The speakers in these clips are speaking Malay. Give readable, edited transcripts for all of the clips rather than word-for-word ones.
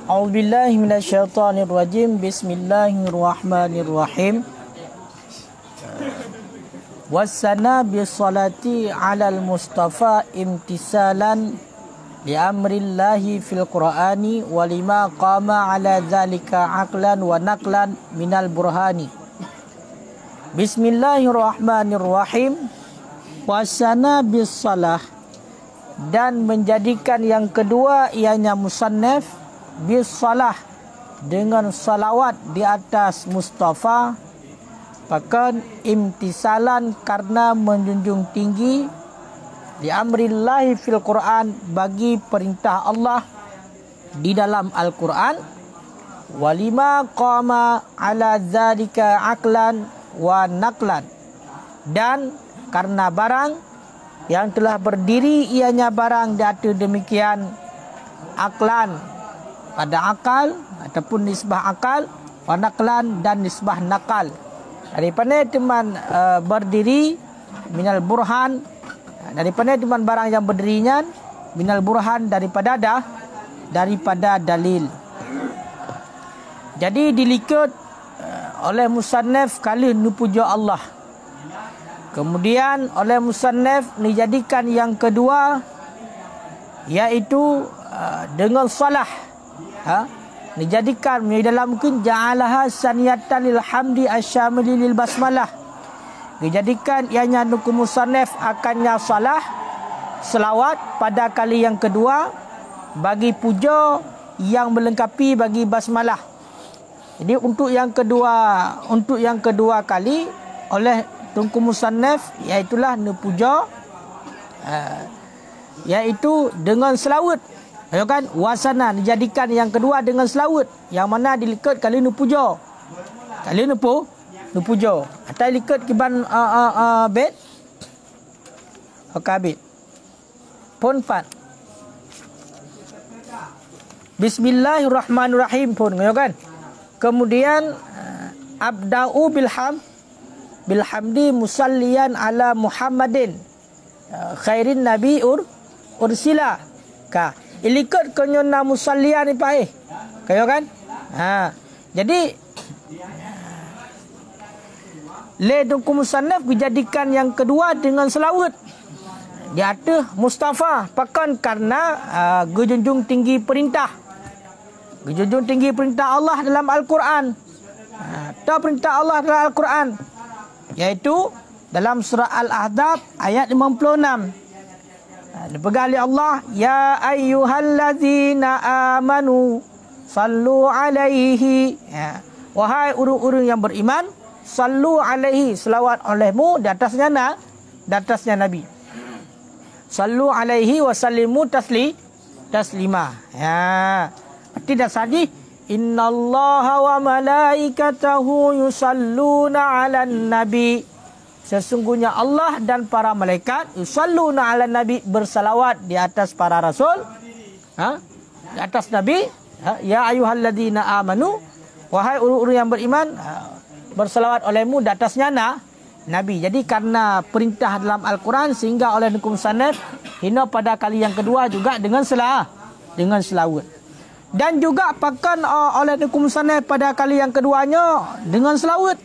A'udzubillahi minasyaitonirrajim. Bismillahirrahmanirrahim. Wassana bisalati 'alal mustafa imtisalan li amrillahi fil qur'ani wa lima qama 'ala dzalika aqlan wa naqlan minal burhani. Bismillahirrahmanirrahim. Wassana bisalah, dan menjadikan yang kedua ianya musannaf bisalah dengan salawat di atas Mustafa, bahkan imtisalan karena menjunjung tinggi di amrillahi fil Quran, bagi perintah Allah di dalam Al-Quran, walima qama ala dzalika aqlan wa naqlan, dan karena barang yang telah berdiri ianya barang di atas demikian aklan pada akal ataupun nisbah akal, wa naqlan dan nisbah nakal, daripada teman berdiri minal burhan, daripada teman barang yang berdirinya, minal burhan daripada dalil. Jadi dilikat oleh musannaf kali nupuja Allah. Kemudian oleh musannaf dijadikan yang kedua, iaitu dengan salah. Dijadikan di dalam mungkin ja'alaha saniyatan lil hamdi asyamili lil basmalah. Dijadikan ianya nuku musannaf akannya salah selawat pada kali yang kedua bagi puja yang melengkapi bagi basmalah. Jadi untuk yang kedua kali oleh Tunku Musannaf, iaitulah nepuja, iaitu dengan selawat. Ya kan, wasana dijadikan yang kedua dengan selawat, yang mana dilikat kali nepuja. Kali nepuja. Atau likat kiban bed. Okabit. Pun fat. Bismillahirrahmanirrahim pun, ya kan. Kemudian abda'u bilhamdi musalliyan ala Muhammadin khairin nabi ursila. Ka ilikut kenyona musallian ni pai. Kayo kan? Jadi le Tunku Musannaf dijadikan yang kedua dengan selawat. Di atas Mustafa pakan karena gejunjung tinggi perintah. Gejunjung tinggi perintah Allah dalam Al-Quran. Atau perintah Allah dalam Al-Quran, iaitu dalam surah Al-Ahzab ayat 56. Dipegang oleh Allah, ya ayyuhallazina amanu sallu alaihi. Wahai orang-orang yang beriman, sallu alaihi, selawat olehmu di atasnya Nabi. Sallu alaihi wa sallimu taslima. Tidak saja innallaha wa malaikatahu yusalluna 'alan nabi. Sesungguhnya Allah dan para malaikat yusalluna 'alan nabi, bersalawat di atas para rasul. Di atas Nabi. Ya ayyuhalladzina amanu, wahai orang-orang yang beriman, bersalawat olehmu di atasnya Nabi. Jadi karena perintah dalam Al-Quran, sehingga oleh Tunku Musannaf hina pada kali yang kedua juga dengan selawat. Dan juga pakan oleh Tunku Musannaf pada kali yang keduanya dengan selawat.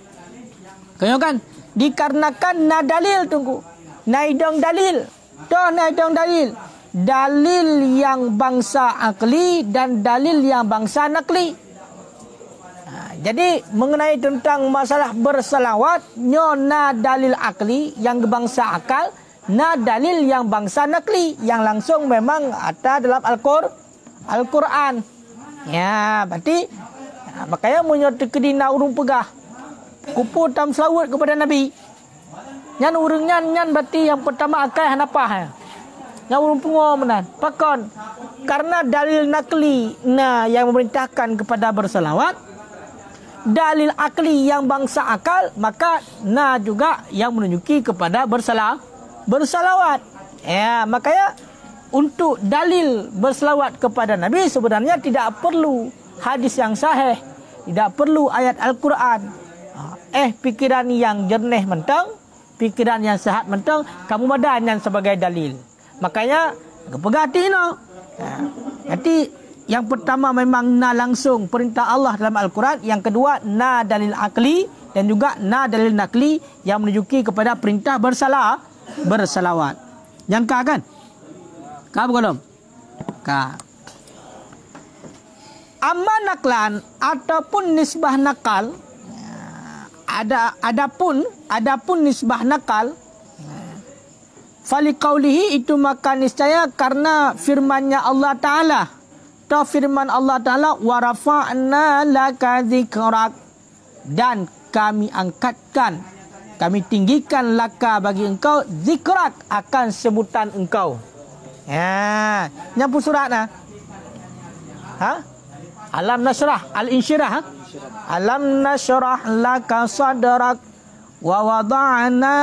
Kaya kan? Dikarenakan na dalil Tunku. Naidong dalil. Naidong dalil. Dalil yang bangsa akli dan dalil yang bangsa nakli. Jadi mengenai tentang masalah berselawat, na dalil akli yang bangsa akal, na dalil yang bangsa nakli yang langsung memang ada dalam Al-Quran. Ya, berarti makanya menyerta kedina urung pegah kupu tam selawat kepada Nabi. Nyan urung nyan berarti yang pertama akal hanapah. Yang urung pungo menan. Pakon karena dalil nakli yang memerintahkan kepada berselawat, dalil akli yang bangsa akal, maka juga yang menunjuki kepada bersalawat. Ya, makanya untuk dalil berselawat kepada Nabi sebenarnya tidak perlu hadis yang sahih, tidak perlu ayat Al-Quran. Pikiran yang jernih mentang, pikiran yang sehat mentang, kamu madan yang sebagai dalil. Makanya kepegati no. Jadi yang pertama memang langsung perintah Allah dalam Al-Quran, yang kedua dalil akli dan juga dalil nakli yang menunjuki kepada perintah bersalawat. Yang kan? Ka belum? Ka. Amma naklan ataupun nisbah nakal, adapun nisbah nakal, fali qaulihi, itu maka niscaya karena firman-Nya Allah Taala. Atau firman Allah Taala, wa rafa'na laka dzikrak, dan kami angkatkan, kami tinggikan laka bagi engkau, zikrak, akan sebutan engkau. Nyampu surat Alam nasrah al-insyirah. Alam nasrah laka sadrak wa wada'na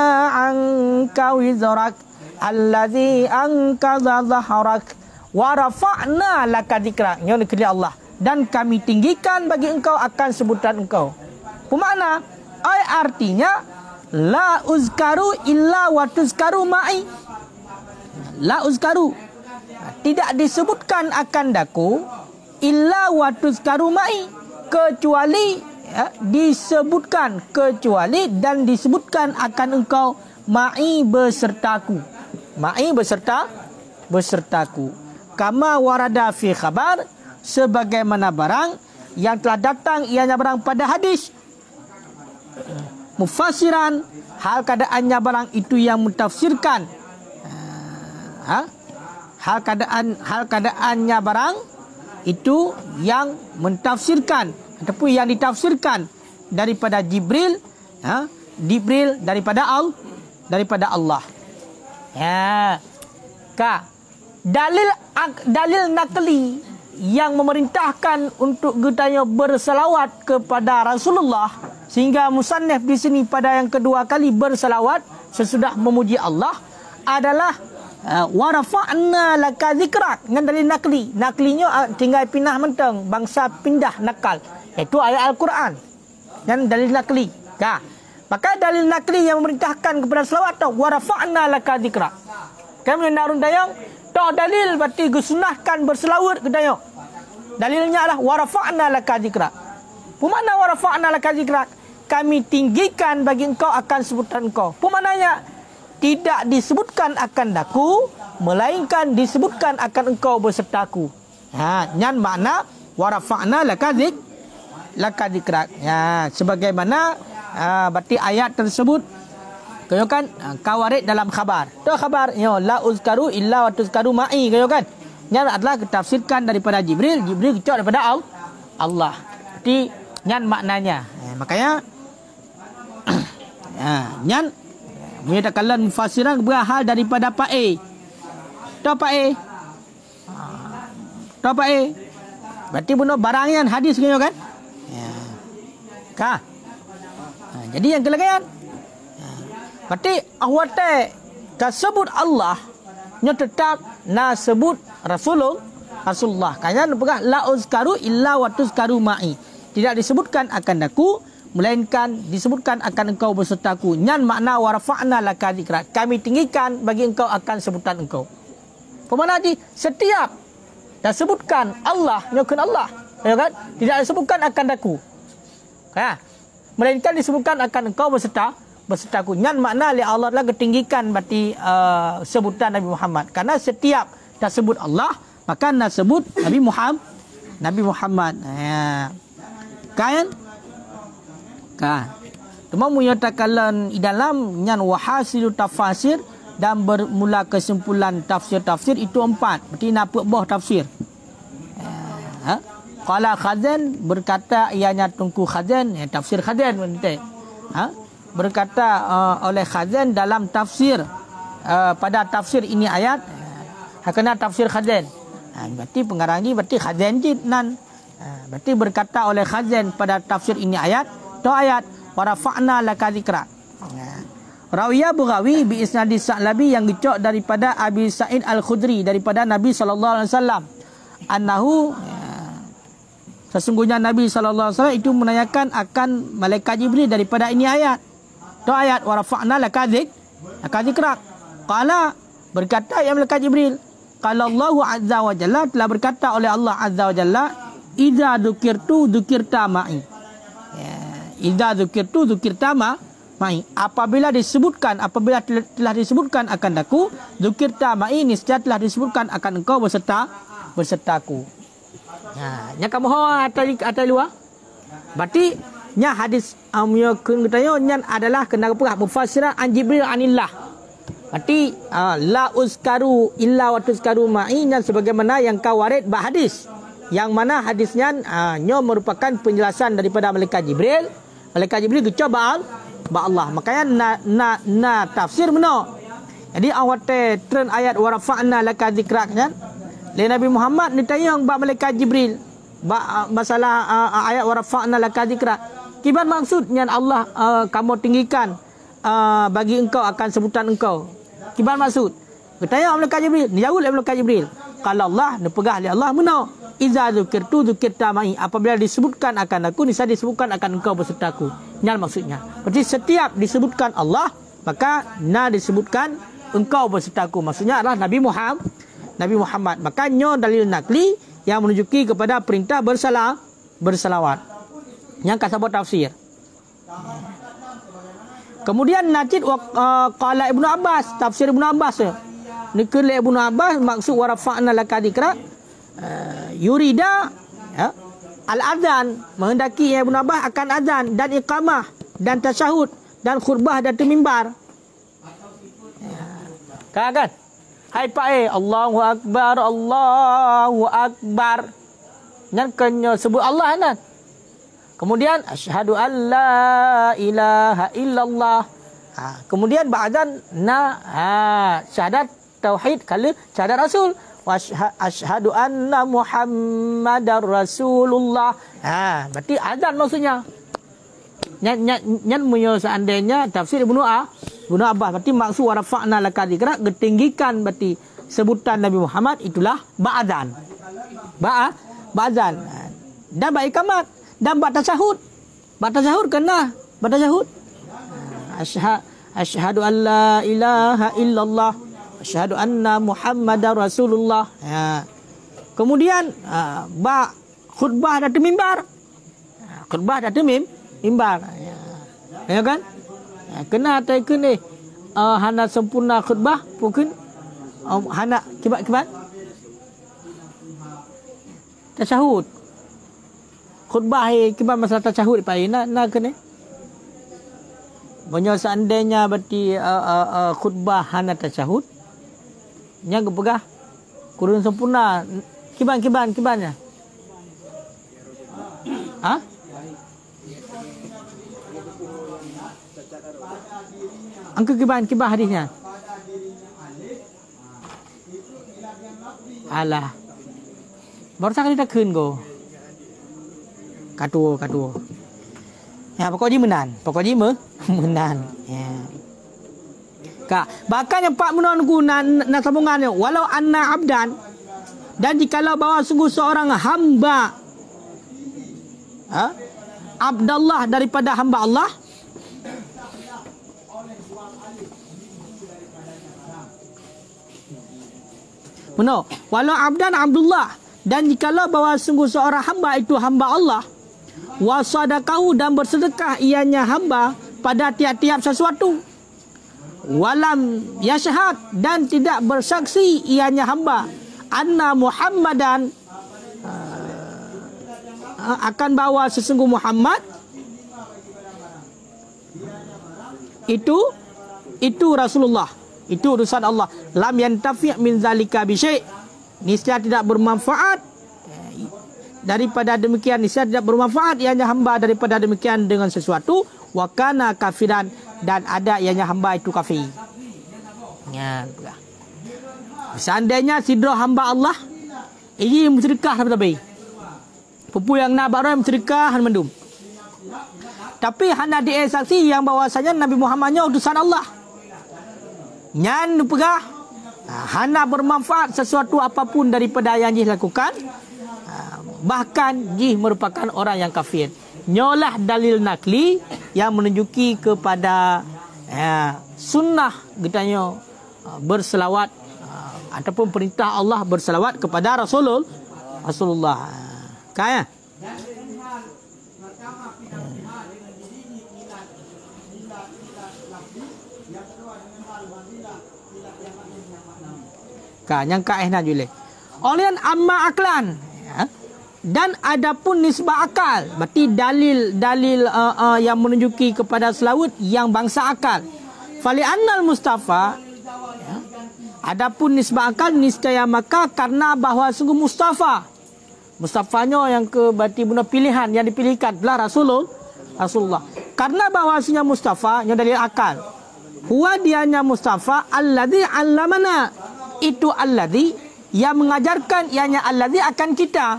anka wizrak alladhi anqadha dhahrak wa rafa'na laka dzikrak. Ini kerja Allah. Dan kami tinggikan bagi engkau akan sebutan engkau. Bermakna artinya la uzkaru illa wa tuzkaru ma'i. La uzkaru, tidak disebutkan akan daku, illa wa tuzkaru ma'i, kecuali disebutkan, kecuali dan disebutkan akan engkau, ma'i besertaku. Ma'i besertaku. Kama warada fi khabar, sebagaimana barang yang telah datang ianya barang pada hadis. Mufassiran, hal keadaannya barang itu yang mentafsirkan. Hal keadaannya barang itu yang mentafsirkan ataupun yang ditafsirkan daripada Jibril, Jibril daripada Allah. Ya. Dalil nakli yang memerintahkan untuk kita bersalawat kepada Rasulullah, sehingga musannaf di sini pada yang kedua kali bersalawat sesudah memuji Allah adalah wa rafa'na laka dzikrak, dengan dalil nakli. Naklinya tinggal pindah menteng, bangsa pindah nakal, iaitu ayat Al-Quran dan dalil nakli. Maka dalil nakli yang memerintahkan kepada salawat tu wa rafa'na laka dzikrak. Kami nak rundayang tak dalil berarti disunahkan berselawat ke dayang. Dalilnya adalah wa rafa'na laka dzikrak. Pemana wa rafa'na laka dzikrak? Kami tinggikan bagi engkau akan sebutan engkau. Pemananya tidak disebutkan akan daku, melainkan disebutkan akan engkau bersertaku. Nyan makna wa rafa'na laka dzikrak. Sebagaimana berarti ayat tersebut kau kan kawarid dalam khabar. Tu khabar la uzkaru illa wa tuzkaru ma'i, kau kan. Nyan adalah ditafsirkan daripada Jibril, Jibril kecok daripada Allah. Jadi nyan maknanya. Makanya nyan menyatakan mufassiran berhal daripada Pak A. Tu Pak A. Tu Pak A. Berarti benar barang yang hadis kau kan? Jadi yang kelegayan. Berarti awate tersebut Allah nya tetap na sebut Rasulullah. Kanya pegang la uzkaru illa wa tuzkaru ma'i. Tidak disebutkan akan aku, melainkan disebutkan akan engkau bersertaku. Nyan makna wa rafa'na laka dzikrak. Kami tinggikan bagi engkau akan sebutan engkau. Pemana di setiap disebutkan Allah, nyokun Allah, ya kan? Tidak disebutkan akan aku. Melainkan disebutkan akan engkau bersertaku. Nyan makna li Allah telah ketinggikan berarti sebutan Nabi Muhammad. Karena setiap dah sebut Allah, maka nak sebut Nabi Muhammad. Kan? Cuma menyatakan di dalam nyan wahasilu tafasir dan bermula kesimpulan tafsir-tafsir itu 4. Berarti nampak buah tafsir. Qala Khazan, berkata ianya Tungku Khazan, tafsir Khazan berarti. Berkata oleh Khazan dalam tafsir pada tafsir ini ayat kena tafsir Khazan. Berarti pengarang ni berarti Khazan nan. Berarti berkata oleh Khazan pada tafsir ini ayat, tu ayat wa rafa'na laka dzikrak. Rawiyah Bughawi bi isnadi Sa'labi yang dicok daripada Abi Sa'id Al-Khudri daripada Nabi sallallahu alaihi wasallam annahu, sesungguhnya Nabi sallallahu alaihi wasallam itu menanyakan akan malaikat Jibril daripada ini ayat. Tu ayat wa rafa'na laka dzikrak. Qala, berkata ya malaikat Jibril, qala Allahu azza wa jalla, telah berkata oleh Allah azza wa jalla, idza dzukirtu dzukirta ma'i. Idza dzukirtu dzukirta ma'i. Apabila telah disebutkan akan aku, dzukirta ma'i, niscaya telah disebutkan akan engkau bersertaku. Nya kamu atas luar. Berarti nya hadis nya adalah kena apa? Mufassiran an Jibril anillah. Berarti la uzkaru illa wa tuzkaru ma'i, nya sebagaimana yang kawarid bah hadis. Yang mana hadisnya nya merupakan penjelasan daripada malaikat Jibril. Malaikat Jibril kecoba Allah. Makanya na tafsir benar. Jadi awate trend ayat wa rafa'na laka dzikrak kan. Nabi Muhammad ditanya bab malaikat Jibril masalah ayat wa rafa'na laka dzikrak. Kiban maksudnya Allah kamu tinggikan bagi engkau akan sebutan engkau. Kiban maksud? Bertanya malaikat Jibril, dijawab oleh malaikat Jibril. Kalau Allah dipegah oleh Allah benar. Iza dzukirtu dzukirta ma'i. Apabila disebutkan akan aku, niscaya disebutkan akan engkau bersertaku. Ini maksudnya. Berarti setiap disebutkan Allah, maka disebutkan engkau bersertaku. Maksudnya adalah Nabi Muhammad. Makanya dalil nakli yang menunjuki kepada perintah bersalawat. Yang kasabut tafsir. Kemudian najid qala Ibnu Abbas, tafsir Ibnu Abbas. Nikul Ibnu Abbas maksud wa rafa'na laka dzikra yurida al-adzan, menghendaki Ibnu Abbas akan azan dan iqamah dan tasyahud dan khutbah dan mimbar. Kan? Hai Pak Allahu Akbar, Allahu Akbar. Nyan kena sebut Allah kan. Kemudian asyhadu alla ilaha illallah. Kemudian ba'dan syahadat tauhid kala syahadat rasul. Wa asyhadu anna Muhammadar Rasulullah. Berarti azan maksudnya. Nyan punya seandainya tafsir Ibnu Abbas berarti maksud wa rafa'na laka dzikra, ketinggikan berarti sebutan Nabi Muhammad itulah ba'adzan. Ba'adzan. Dan ba'ikamat dan ba'tasyahud. Ba'tasyahud kena ba'tasyahud. Asyhadu an la ilaha illallah, asyhadu anna Muhammadar Rasulullah. Kemudian khutbah dari mimbar. Khutbah dari mimbar. Ya kan? Kena taken hana sempurna khutbah mungkin hana kibat tasyahud. Khutbah kibat masalah tasyahud pai na kena. Banyak seandainya berarti khutbah hana tasyahud. Yang kepegah kurun sempurna kibannya. Angka kiban hadisnya. Alah. Baru sekali dah kun go. Katu. Ya pokoknya menan. Ya. Bahkan yang pak menon ku na sambungannya walau anna abdan, dan jikalau bahawa sungguh seorang hamba Abdallah daripada hamba Allah, walau abdan Abdullah, dan jikalau bahawa sungguh seorang hamba itu hamba Allah, wasadaqahu, dan bersedekah ianya hamba pada tiap-tiap sesuatu, walam yashhad, dan tidak bersaksi ianya hamba anna Muhammadan, akan bahawa sesungguh Muhammad itu Rasulullah, itu urusan Allah, lam yantafi' min zalika bi syai', niscaya tidak bermanfaat daripada demikian, niscaya tidak bermanfaat ianya hamba daripada demikian dengan sesuatu, wa kana kafiran, dan ada ianya hamba itu kafir. Ya, seandainya sidra hamba Allah ini musyrikah tapi pupu yang nak barang musyrikah mendum. Tapi hana dia saksi yang bahwasanya Nabi Muhammadnya utusan Allah. Nyan pegah hana bermanfaat sesuatu apapun daripada yang jih lakukan, bahkan jih merupakan orang yang kafir. Nyolah dalil nakli yang menunjuki kepada sunnah getanya berselawat ataupun perintah Allah berselawat kepada Rasulullah. Kaya. Yang kaehna jule. Olian amma aklan, dan adapun nisbah akal, berarti dalil yang menunjuki kepada selawat yang bangsa akal. Fali annal Mustafa, adapun nisbah akal niscaya maka karena bahawa sungguh Mustafanya yang berarti guna pilihan yang dipilihkan adalah Rasulullah. Karena bahawasanya Mustafa yang dalil akal. Huwa dianya Mustafa alladzi 'allamana, itu alladzi yang mengajarkan, ianya alladzi akan kita.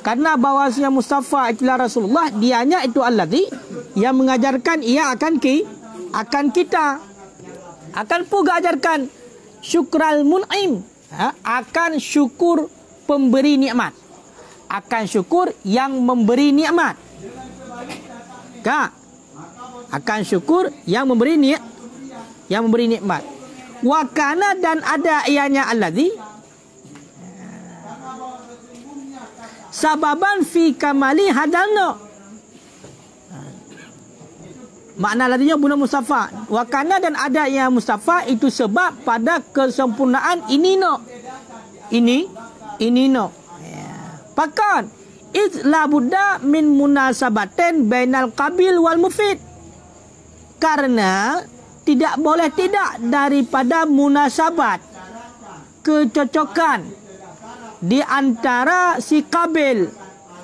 Karena bahawasanya Mustafa itulah Rasulullah, dianya itu alladzi yang mengajarkan ia akan kita. Akan pula ajarkan syukral mun'im, akan syukur pemberi nikmat. Akan syukur yang memberi nikmat. Akan syukur yang memberi nikmat. Wa kana, dan ada ianya alladzi sababan fi kamali hadalna. Makna ladinya guna Mustafa. Wa kana, dan ada yang Mustafa itu sebab pada kesempurnaan ini no. Pakan la budda min munasabatin bainal qabil wal mufid. Karena tidak boleh tidak daripada munasabat, kecocokan di antara si Qabil.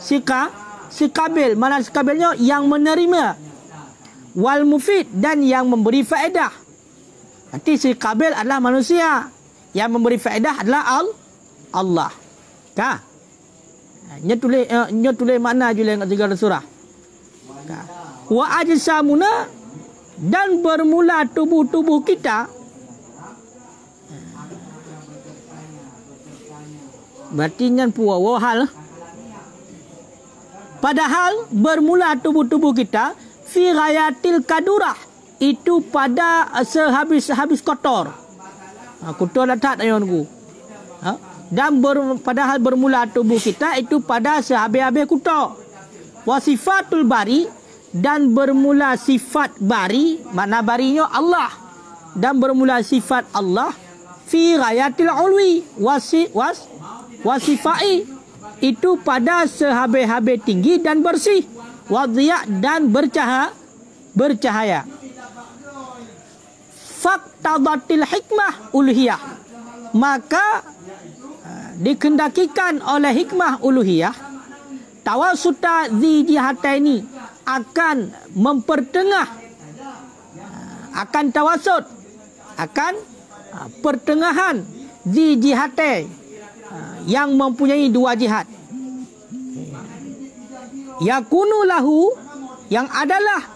Si Qabil, mana si Qabilnya? Yang menerima. Wal mufid, dan yang memberi faedah. Nanti si Qabil adalah manusia, yang memberi faedah adalah Allah. Kah? Nya tulis makna juga kat segala surah. Wa ajsamuna, dan bermula tubuh-tubuh kita. Berarti nyan puwa hal. Padahal bermula tubuh-tubuh kita fi ghayatil kadurah, itu pada sehabis kotor. Kotor letak ayon ku. Dan padahal bermula tubuh kita itu pada sehabis-habis kotor. Wasifatul bari, dan bermula sifat bari, makna barinya Allah, dan bermula sifat Allah fi ghayatil ulwi wasifai, itu pada sehabis-habis tinggi dan bersih, wadhiya, dan bercahaya. Faqtadatil hikmah uluhiyah, maka dikendakikan oleh hikmah uluhiyah tawasuta zi jihataini, akan mempertengah, akan tawasud, akan pertengahan zi jihate, yang mempunyai dua jihad. Yakunu lahu, yang adalah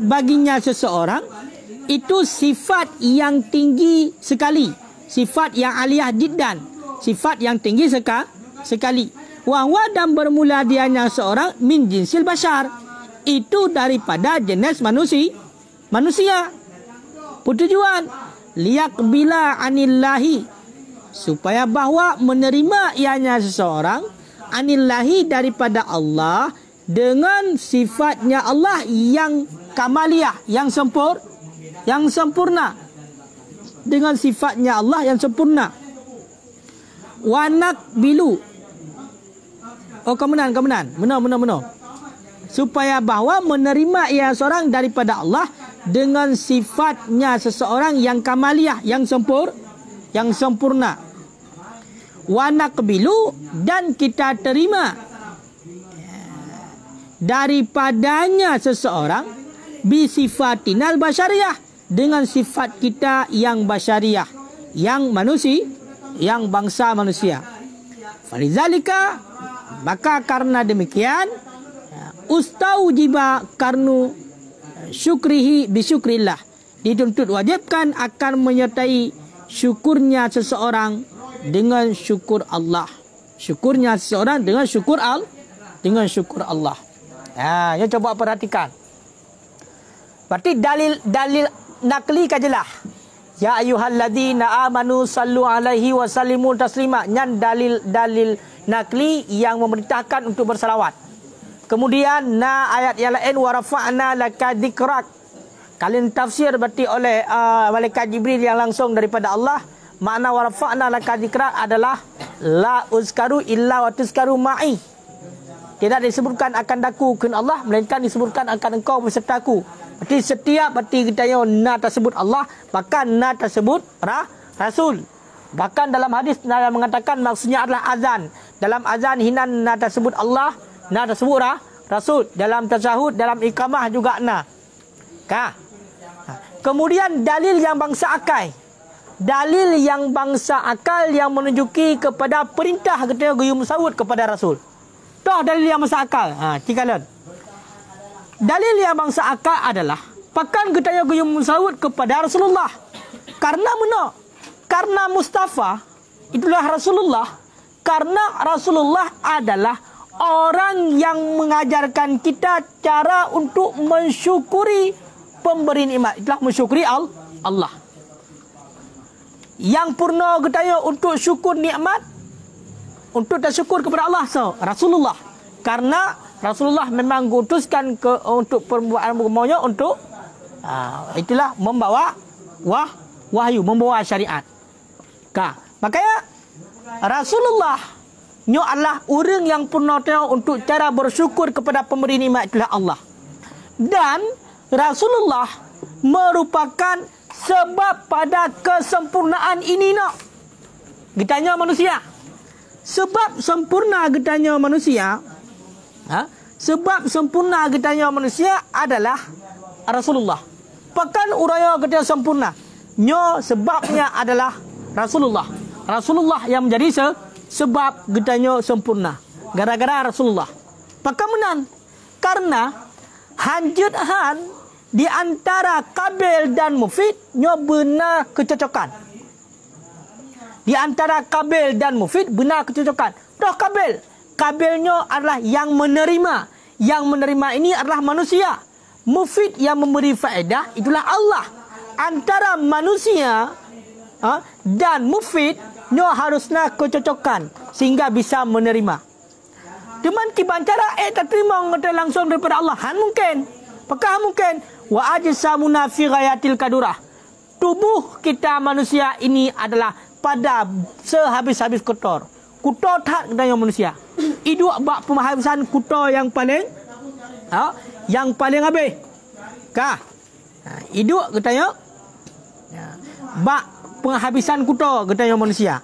baginya seseorang itu sifat yang tinggi sekali, sifat yang aliyah jiddan, sifat yang tinggi sekali. Wa dan bermula dianya seorang min jinsil bashar, itu daripada jenis manusia. Tujuan liyaqbila anillahi, supaya bahawa menerima ianya seseorang anillahi, daripada Allah, dengan sifatnya Allah yang kamaliyah, yang sempurna, dengan sifatnya Allah yang sempurna. Wanak bilu, kemudian benar. Supaya bahawa menerima ia seorang daripada Allah dengan sifatnya seseorang yang kamaliyah, yang sempurna. Wanak bilu, dan kita terima daripadanya seseorang bisifatinal basyariyah, dengan sifat kita yang basyariyah, yang bangsa manusia. Falizalika, maka karena demikian, ustaujiba karnu syukrihi bisyukrillah, dituntut wajibkan akan menyertai syukurnya seseorang dengan syukur Allah. Syukurnya seseorang dengan syukur Allah. Ya, coba perhatikan. Berarti dalil nakli kajelah. Ya ayyuhalladzina amanu sallu alaihi wa sallimu taslima. Nyan dalil nakli yang memerintahkan untuk bersalawat. Kemudian ayat yang lain wa rafa'na laka dzikrak. Kalian tafsir berarti oleh malaikat Jibril yang langsung daripada Allah. Makna wa rafa'na laka dzikrak adalah la uzkaru illa wa tuzkaru ma'i. Tidak disebutkan akan daku kun Allah, melainkan disebutkan akan engkau besertaku. Berarti setiap kita na tersebut Allah, bahkan na tersebut Rasul. Bahkan dalam hadis na mengatakan maksudnya adalah azan. Dalam azan hinan na tersebut Allah, na tersebut Rasul. Dalam tasyahud, dalam iqamah juga na. Kemudian dalil yang bangsa akal. Dalil yang bangsa akal yang menunjuki kepada perintah ketika guyum sawut kepada Rasul. Toh dalil yang bangsa akal. Cikalan. Dalil yang bangsa akal adalah pakan getanya guyum sawut kepada Rasulullah. Karena mana? Karena Mustafa itulah Rasulullah. Karena Rasulullah adalah orang yang mengajarkan kita cara untuk mensyukuri pemberi nikmat. Itulah mensyukuri Allah. Yang purna getanya untuk syukur nikmat, untuk tersyukur kepada Allah, Rasulullah. Karena Rasulullah memang diutuskan untuk perbuatan maunya untuk itulah membawa wahyu, membawa syariat. Makanya Rasulullah nyo adalah orang yang purna untuk cara bersyukur kepada pemberi nikmat itulah Allah. Dan Rasulullah merupakan sebab pada kesempurnaan ini nak. Getanya manusia. Sebab sempurna getanya manusia. Sebab sempurna getanya manusia adalah Rasulullah. Pekan uraya getanya sempurna. Nyo sebabnya adalah Rasulullah. Rasulullah yang menjadi sebab getanya sempurna. Gara-gara Rasulullah. Pekan menan. Karena hanjut han di antara Kabil dan Mufid nyo benar kecocokan. Di antara Kabil dan Mufid benar kecocokan. Toh Kabilnya adalah yang menerima. Yang menerima ini adalah manusia. Mufid yang memberi faedah itulah Allah. Antara manusia dan Mufid nyo harusnya kecocokan sehingga bisa menerima. Cuman kibancara tak terima langsung daripada Allah. Han mungkin. Apakah mungkin? Wa ajsamuna fi ghayatil kadurah. Tubuh kita manusia ini adalah pada sehabis-habis kotor. Kotor tak dengan manusia. Itu bak pemahaman kotor yang paling habis. Kah? Itu katanya bak penghabisan kotor katanya manusia.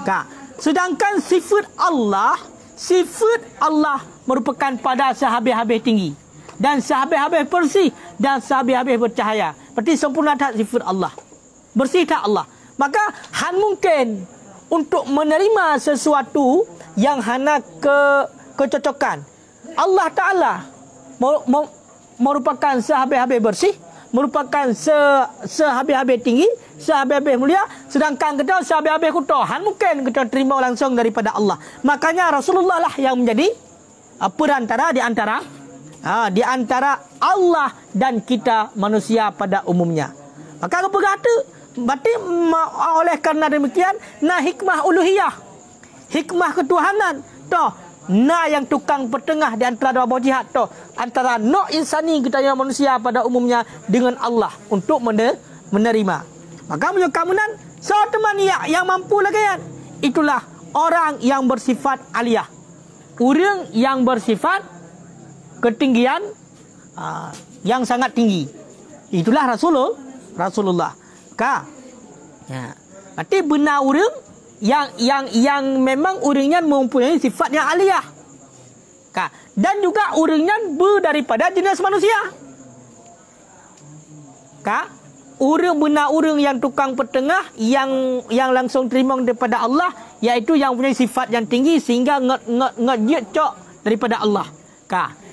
Kah? Sedangkan sifat Allah merupakan pada sehabis-habis tinggi dan sehabis-habis bersih dan sehabis-habis bercahaya. Berarti sempurna tak sifat Allah. Bersih tak Allah. Maka han mungkin untuk menerima sesuatu yang hana kecocokan. Allah Ta'ala merupakan sehabis-habis bersih, merupakan sehabis-habis tinggi, sehabis-habis mulia, sedangkan kita sehabis-habis kotor. Han mungkin kita terima langsung daripada Allah. Makanya Rasulullah lah yang menjadi perantara di antara Allah dan kita manusia pada umumnya. Maka apa kata? Berarti oleh karena demikian, hikmah uluhiyah, hikmah ketuhanan, toh yang tukang pertengah di antara dua buah jihad, toh antara insani kita yang manusia pada umumnya dengan Allah untuk menerima. Maka punya kamunan satu mania yang mampu lagi kan? Itulah orang yang bersifat aliyah, orang yang bersifat ketinggian yang sangat tinggi. Itulah Rasulullah. Berarti benar orang yang memang orangnya mempunyai sifat yang aliyah. Dan juga orangnya daripada jenis manusia. Orang benar orang yang tukang pertengah yang langsung terima daripada Allah, iaitu yang punya sifat yang tinggi sehingga ngejecok daripada Allah.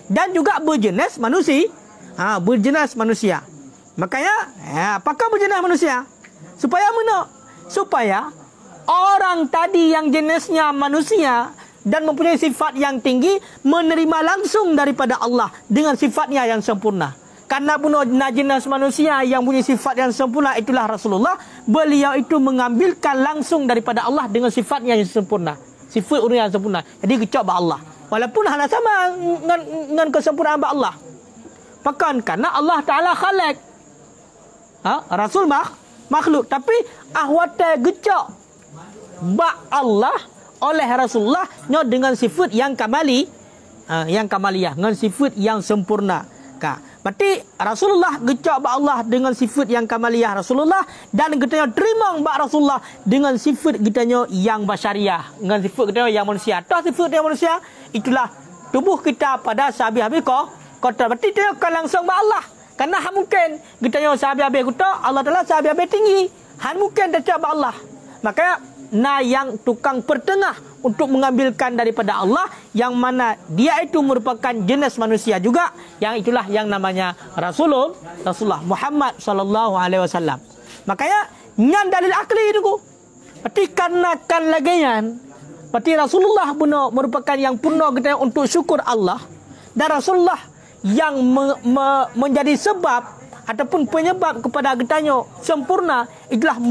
Dan juga berjenis manusia. Berjenis manusia. Makanya, apakah berjenis manusia? Supaya mana? Supaya orang tadi yang jenisnya manusia dan mempunyai sifat yang tinggi menerima langsung daripada Allah dengan sifatnya yang sempurna. Karena pun jenis manusia yang punya sifat yang sempurna itulah Rasulullah. Beliau itu mengambilkan langsung daripada Allah dengan sifatnya yang sempurna. Sifat orang yang sempurna. Jadi kecok Allah. Walaupun hanya sama dengan kesempurnaan Allah. Bahkan karena Allah Ta'ala khalik. Rasul makhluk. Tapi ahwata gecok Allah oleh Rasulullah dengan sifat yang kamaliyah, dengan sifat yang sempurna. Berarti Rasulullah gecok Allah dengan sifat yang kamaliyah Rasulullah, dan kita terima Rasulullah dengan sifat kita yang basyariah, dengan sifat kita yang manusia. Toh sifat yang manusia itulah tubuh kita pada sahabat-sahabat kotor. Berarti dia akan langsung Allah. Karena mungkin kita yang sahabat-sahabat kotor, Allah Ta'ala sahabat-sahabat tinggi. Mungkin dia coba Allah. Maka yang tukang pertengah untuk mengambilkan daripada Allah, yang mana dia itu merupakan jenis manusia juga, yang itulah yang namanya Rasulullah Muhammad sallallahu alaihi wasallam. Makanya nyan dalil akli itu. Berarti karena kan lagian, berarti Rasulullah benar merupakan yang purna kita untuk syukur Allah, dan Rasulullah yang menjadi sebab ataupun penyebab kepada getanya sempurna, itulah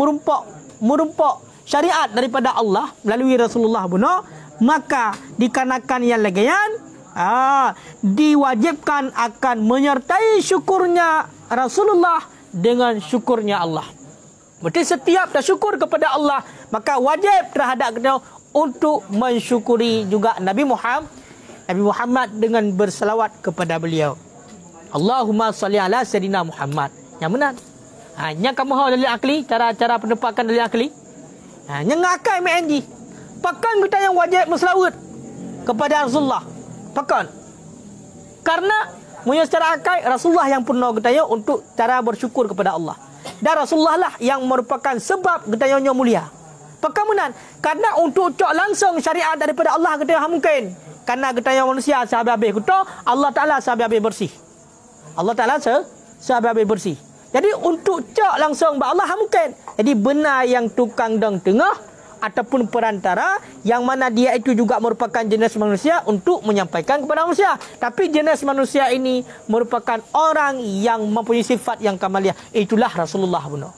merumpok syariat daripada Allah melalui Rasulullah benar. Maka dikarenakan yang lagian diwajibkan akan menyertai syukurnya Rasulullah dengan syukurnya Allah. Berarti setiap dah syukur kepada Allah, maka wajib terhadap kita untuk mensyukuri juga Nabi Muhammad dengan berselawat kepada beliau. Allahumma salli ala Sayyidina Muhammad. Yang benar. Yang kamu tahu dalil akli, cara pendapakan dalil akli. Yang ngakai MNG. Pakan kita yang wajib berselawat kepada Rasulullah. Pakan. Karena punya secara akal Rasulullah yang pernah kita untuk cara bersyukur kepada Allah. Dan Rasulullah lah yang merupakan sebab kita mulia. Pakan benar. Karena untuk cok langsung syariat daripada Allah kita mungkin. Karena kita manusia sahabat kita, Allah Taala sahabat bersih. Allah Taala sahabat bersih. Jadi untuk cak langsung Allah mungkin. Jadi benar yang tukang dang tengah ataupun perantara yang mana dia itu juga merupakan jenis manusia untuk menyampaikan kepada manusia. Tapi jenis manusia ini merupakan orang yang mempunyai sifat yang kamaliah. Itulah Rasulullah benar.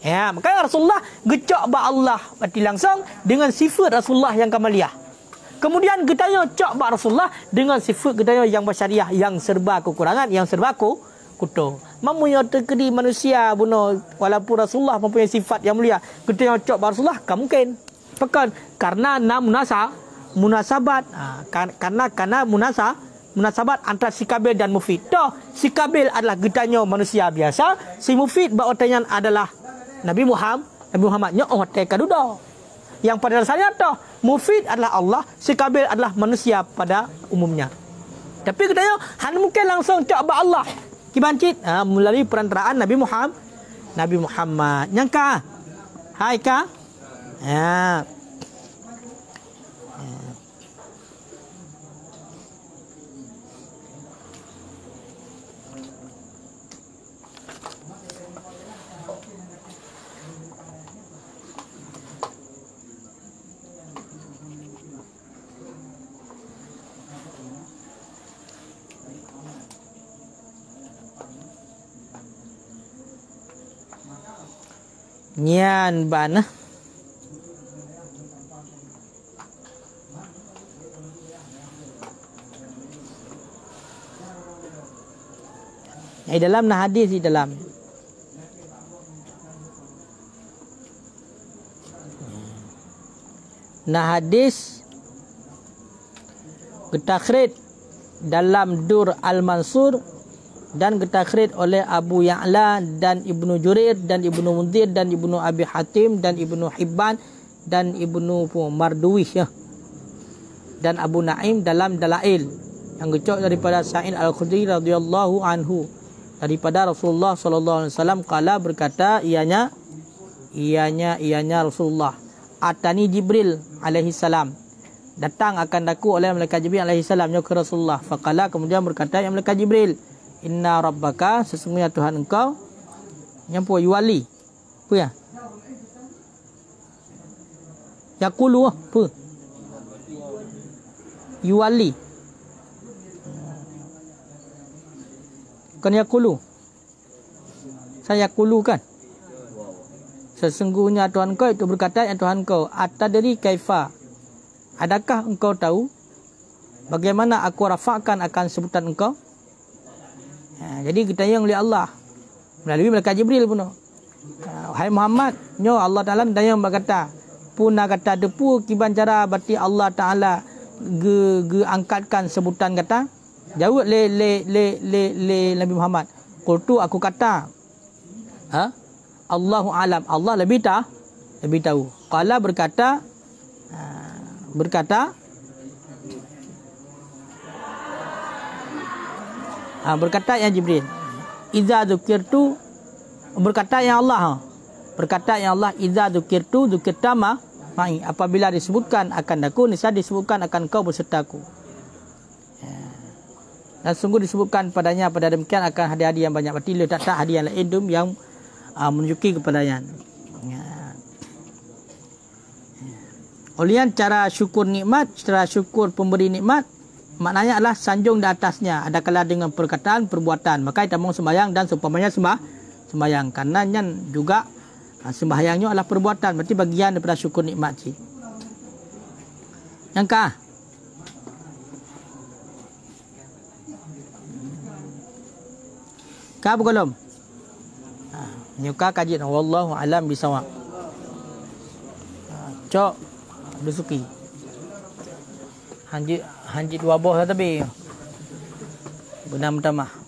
Ya, makanya Rasulullah gecok ba Allah berarti langsung dengan sifat Rasulullah yang kamaliah. Kemudian kita cok ba Rasulullah dengan sifat kita yang bersyariah, yang serba kekurangan, yang serba kuto. Mempunyai terkedi manusia bunuh walaupun Rasulullah mempunyai sifat yang mulia. Kita cok ba Rasulullah kan mungkin. Pekan karena munasabat. Karena munasabat antara si Kabil dan Mufid. Toh si Kabil adalah getanya manusia biasa, si Mufid baotannya adalah Nabi Muhammadnya hotel kaduda. Yang pada dasarnya toh Mufid adalah Allah, si Kabil adalah manusia pada umumnya. Tapi katanya hanya mungkin langsung coba Allah kibancit melalui perantaraan Nabi Muhammad. Nyangka. Hai ka? Ya. Nyan bana dalam hadis di dalam hadis ketakrid dalam Dur Al-Mansur dan ketakrid oleh Abu Ya'la dan Ibnu Jurir dan Ibnu Munzir dan Ibnu Abi Hatim dan Ibnu Hibban dan Ibnu Marduwih dan Abu Naim dalam Dalail yang gecok daripada Sa'id Al-Khudri radhiyallahu anhu daripada Rasulullah sallallahu alaihi wasallam qala berkata ianya Rasulullah atani Jibril alaihi salam datang akan daku oleh malaikat Jibril alaihi salam ke Rasulullah faqala kemudian berkata ya malaikat Jibril inna rabbaka sesungguhnya Tuhan engkau nyampu yuwali apa ya yaqulu apa yuwali kan yaqulu saya yaqulu kan sesungguhnya Tuhan engkau itu berkata ya Tuhan engkau atadri kaifa adakah engkau tahu bagaimana aku rafa'kan akan sebutan engkau. Jadi kita yang oleh Allah melalui malaikat Jibril pun. Hai Muhammad, nyo Allah Taala dayang berkata, puna kata depu kiban cara berarti Allah Taala ge angkatkan sebutan kata. Jawab le Nabi Muhammad. Qultu aku kata. Allahu alam, Allah lebih tahu. Qala berkata berkata ya Jibril iza dzukirtu berkata ya Allah iza dzukirtu dzukirta ma'i apabila disebutkan akan aku niscaya disebutkan akan kau besertaku dan sungguh disebutkan padanya pada demikian akan hadiah-hadiah yang banyak berarti letak hadiah lain yang menunjuki kepadanya Olian cara syukur nikmat cara syukur pemberi nikmat maknanya adalah sanjung di atasnya ada kala dengan perkataan perbuatan maka kita mau sembahyang dan seumpamanya sembahyang karena juga sembahyangnya adalah perbuatan berarti bagian daripada syukur nikmat sih yang ka belum nyuka kaji wallahu alam bisawab cok Dusuki. Hanjit dua boh tapi. Benar-benar